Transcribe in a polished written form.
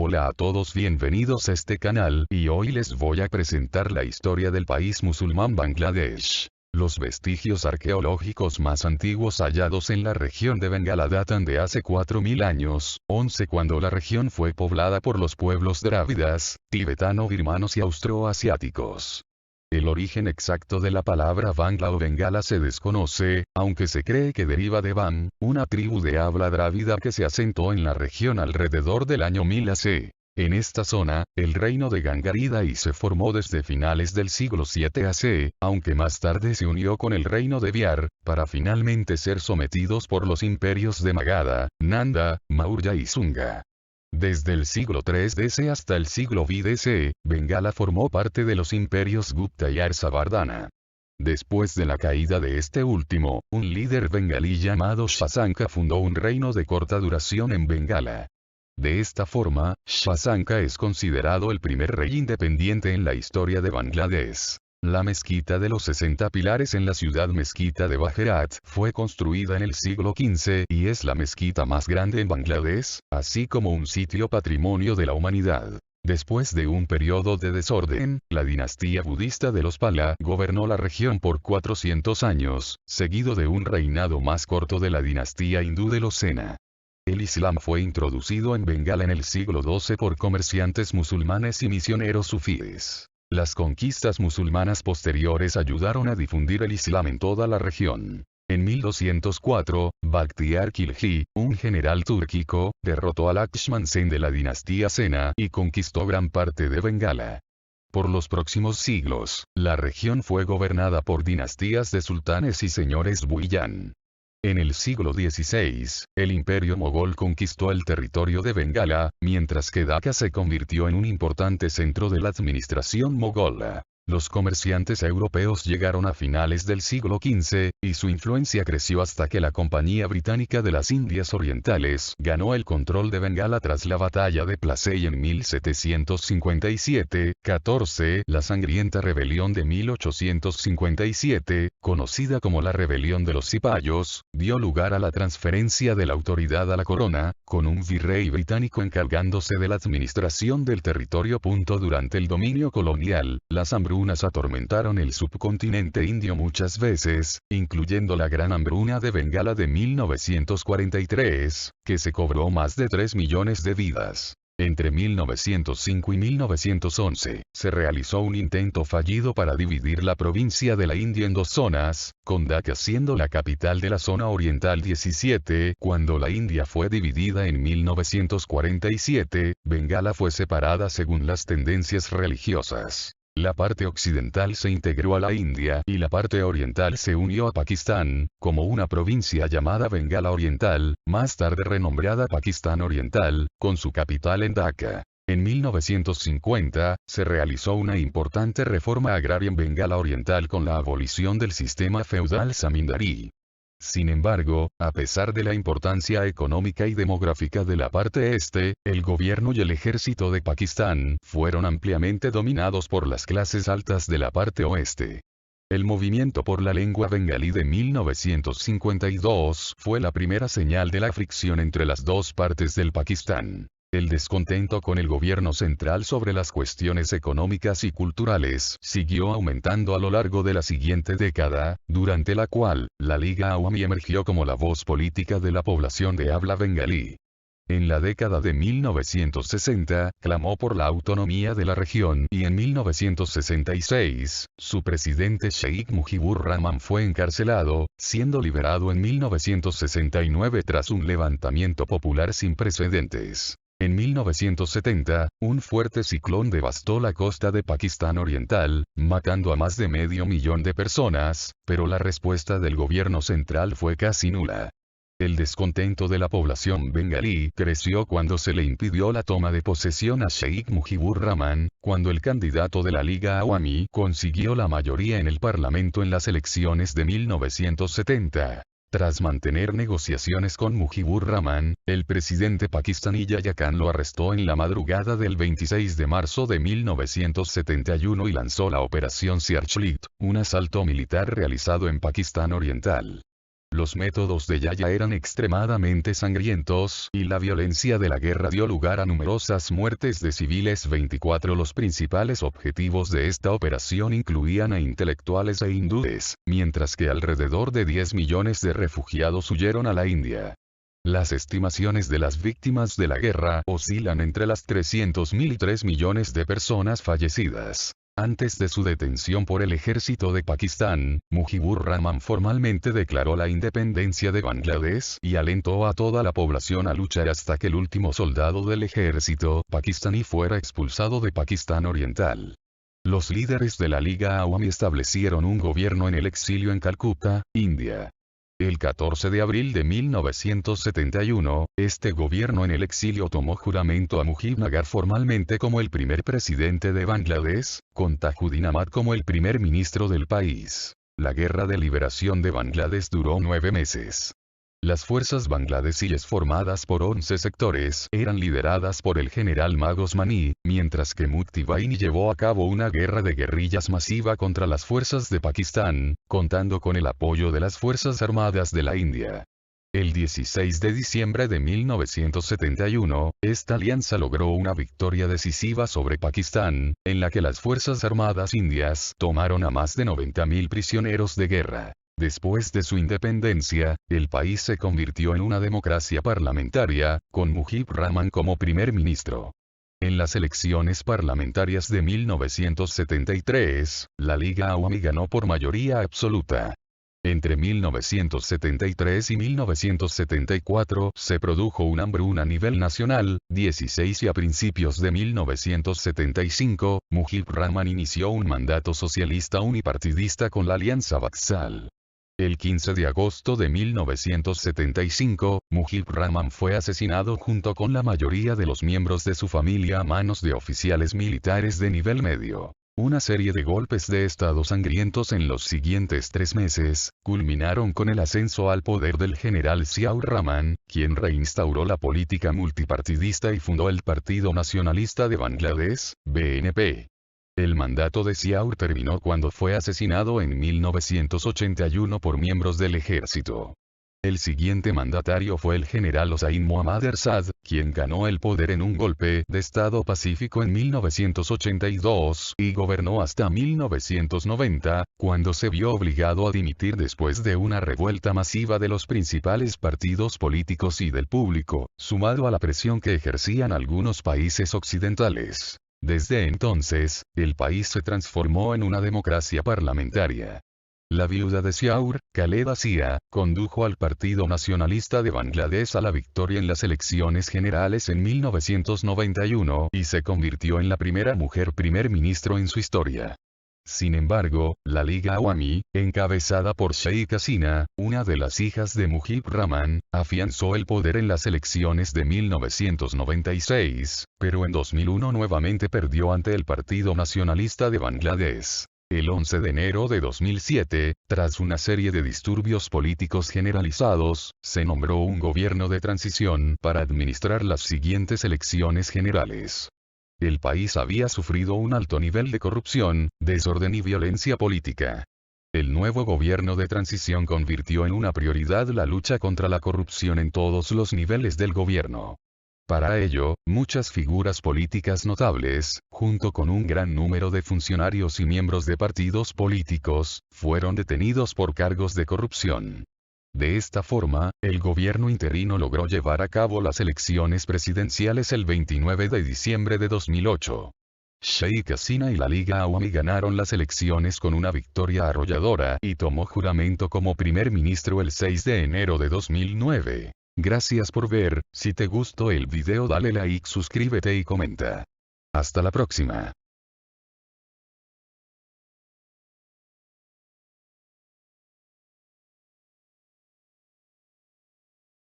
Hola a todos, bienvenidos a este canal, y hoy les voy a presentar la historia del país musulmán Bangladesh. Los vestigios arqueológicos más antiguos hallados en la región de Bengala datan de hace 4000 años, 11 cuando la región fue poblada por los pueblos drávidas, tibetano-birmanos y austroasiáticos. El origen exacto de la palabra Bangla o Bengala se desconoce, aunque se cree que deriva de Ban, una tribu de habla drávida que se asentó en la región alrededor del año 1000 AC. En esta zona, el reino de Gangarida y se formó desde finales del siglo 7 AC, aunque más tarde se unió con el reino de Biar, para finalmente ser sometidos por los imperios de Magadha, Nanda, Maurya y Sunga. Desde el siglo 3 DC hasta el siglo V DC, Bengala formó parte de los imperios Gupta y Arsavardhana. Después de la caída de este último, un líder bengalí llamado Shasanka fundó un reino de corta duración en Bengala. De esta forma, Shasanka es considerado el primer rey independiente en la historia de Bangladesh. La mezquita de los 60 pilares en la ciudad mezquita de Bajerat fue construida en el siglo XV y es la mezquita más grande en Bangladesh, así como un sitio patrimonio de la humanidad. Después de un periodo de desorden, la dinastía budista de los Pala gobernó la región por 400 años, seguido de un reinado más corto de la dinastía hindú de los Sena. El Islam fue introducido en Bengala en el siglo XII por comerciantes musulmanes y misioneros sufíes. Las conquistas musulmanas posteriores ayudaron a difundir el Islam en toda la región. En 1204, Bakhtiar Khilji, un general túrquico, derrotó a Lakshman Sen de la dinastía Sena y conquistó gran parte de Bengala. Por los próximos siglos, la región fue gobernada por dinastías de sultanes y señores Buyán. En el siglo XVI, el imperio mogol conquistó el territorio de Bengala, mientras que Dhaka se convirtió en un importante centro de la administración mogola. Los comerciantes europeos llegaron a finales del siglo XV, y su influencia creció hasta que la Compañía Británica de las Indias Orientales ganó el control de Bengala tras la batalla de Plassey en 1757-14. La sangrienta rebelión de 1857, conocida como la Rebelión de los Cipayos, dio lugar a la transferencia de la autoridad a la corona, con un virrey británico encargándose de la administración del territorio. Durante el dominio colonial, las hambrunas atormentaron el subcontinente indio muchas veces, incluyendo la Gran Hambruna de Bengala de 1943, que se cobró más de 3 millones de vidas. Entre 1905 y 1911, se realizó un intento fallido para dividir la provincia de la India en dos zonas, con Dhaka siendo la capital de la zona oriental. Cuando la India fue dividida en 1947, Bengala fue separada según las tendencias religiosas. La parte occidental se integró a la India y la parte oriental se unió a Pakistán, como una provincia llamada Bengala Oriental, más tarde renombrada Pakistán Oriental, con su capital en Dhaka. En 1950, se realizó una importante reforma agraria en Bengala Oriental con la abolición del sistema feudal zamindari. Sin embargo, a pesar de la importancia económica y demográfica de la parte este, el gobierno y el ejército de Pakistán fueron ampliamente dominados por las clases altas de la parte oeste. El movimiento por la lengua bengalí de 1952 fue la primera señal de la fricción entre las dos partes del Pakistán. El descontento con el gobierno central sobre las cuestiones económicas y culturales siguió aumentando a lo largo de la siguiente década, durante la cual, la Liga Awami emergió como la voz política de la población de habla bengalí. En la década de 1960, clamó por la autonomía de la región y en 1966, su presidente Sheikh Mujibur Rahman fue encarcelado, siendo liberado en 1969 tras un levantamiento popular sin precedentes. En 1970, un fuerte ciclón devastó la costa de Pakistán Oriental, matando a más de 500.000 de personas, pero la respuesta del gobierno central fue casi nula. El descontento de la población bengalí creció cuando se le impidió la toma de posesión a Sheikh Mujibur Rahman, cuando el candidato de la Liga Awami consiguió la mayoría en el parlamento en las elecciones de 1970. Tras mantener negociaciones con Mujibur Rahman, el presidente pakistaní Yahya Khan lo arrestó en la madrugada del 26 de marzo de 1971 y lanzó la Operación Searchlight, un asalto militar realizado en Pakistán Oriental. Los métodos de Yahya eran extremadamente sangrientos, y la violencia de la guerra dio lugar a numerosas muertes de civiles. 24 Los principales objetivos de esta operación incluían a intelectuales e hindúes, mientras que alrededor de 10 millones de refugiados huyeron a la India. Las estimaciones de las víctimas de la guerra oscilan entre las 300.000 y 3 millones de personas fallecidas. Antes de su detención por el ejército de Pakistán, Mujibur Rahman formalmente declaró la independencia de Bangladesh y alentó a toda la población a luchar hasta que el último soldado del ejército pakistaní fuera expulsado de Pakistán Oriental. Los líderes de la Liga Awami establecieron un gobierno en el exilio en Calcuta, India. El 14 de abril de 1971, este gobierno en el exilio tomó juramento a Mujib Nagar formalmente como el primer presidente de Bangladesh, con Tajuddin Ahmad como el primer ministro del país. La guerra de liberación de Bangladesh duró 9 meses. Las fuerzas bangladesíes formadas por 11 sectores eran lideradas por el general Magos Mani, mientras que Mukti Bahini llevó a cabo una guerra de guerrillas masiva contra las fuerzas de Pakistán, contando con el apoyo de las Fuerzas Armadas de la India. El 16 de diciembre de 1971, esta alianza logró una victoria decisiva sobre Pakistán, en la que las Fuerzas Armadas indias tomaron a más de 90.000 prisioneros de guerra. Después de su independencia, el país se convirtió en una democracia parlamentaria, con Mujib Rahman como primer ministro. En las elecciones parlamentarias de 1973, la Liga Awami ganó por mayoría absoluta. Entre 1973 y 1974 se produjo una hambruna a nivel nacional. 16 Y a principios de 1975, Mujib Rahman inició un mandato socialista unipartidista con la Alianza Baksal. El 15 de agosto de 1975, Mujib Rahman fue asesinado junto con la mayoría de los miembros de su familia a manos de oficiales militares de nivel medio. Una serie de golpes de estado sangrientos en los siguientes 3 meses, culminaron con el ascenso al poder del general Ziaur Rahman, quien reinstauró la política multipartidista y fundó el Partido Nacionalista de Bangladesh, BNP. El mandato de Ziaur terminó cuando fue asesinado en 1981 por miembros del ejército. El siguiente mandatario fue el general Hossain Muhammad Ersad, quien ganó el poder en un golpe de estado pacífico en 1982 y gobernó hasta 1990, cuando se vio obligado a dimitir después de una revuelta masiva de los principales partidos políticos y del público, sumado a la presión que ejercían algunos países occidentales. Desde entonces, el país se transformó en una democracia parlamentaria. La viuda de Ziaur, Khaleda Zia, condujo al Partido Nacionalista de Bangladesh a la victoria en las elecciones generales en 1991 y se convirtió en la primera mujer primer ministro en su historia. Sin embargo, la Liga Awami, encabezada por Sheikh Hasina, una de las hijas de Mujib Rahman, afianzó el poder en las elecciones de 1996, pero en 2001 nuevamente perdió ante el Partido Nacionalista de Bangladesh. El 11 de enero de 2007, tras una serie de disturbios políticos generalizados, se nombró un gobierno de transición para administrar las siguientes elecciones generales. El país había sufrido un alto nivel de corrupción, desorden y violencia política. El nuevo gobierno de transición convirtió en una prioridad la lucha contra la corrupción en todos los niveles del gobierno. Para ello, muchas figuras políticas notables, junto con un gran número de funcionarios y miembros de partidos políticos, fueron detenidos por cargos de corrupción. De esta forma, el gobierno interino logró llevar a cabo las elecciones presidenciales el 29 de diciembre de 2008. Sheikh Hasina y la Liga Awami ganaron las elecciones con una victoria arrolladora y tomó juramento como primer ministro el 6 de enero de 2009. Gracias por ver. Si te gustó el video dale like, suscríbete y comenta. Hasta la próxima.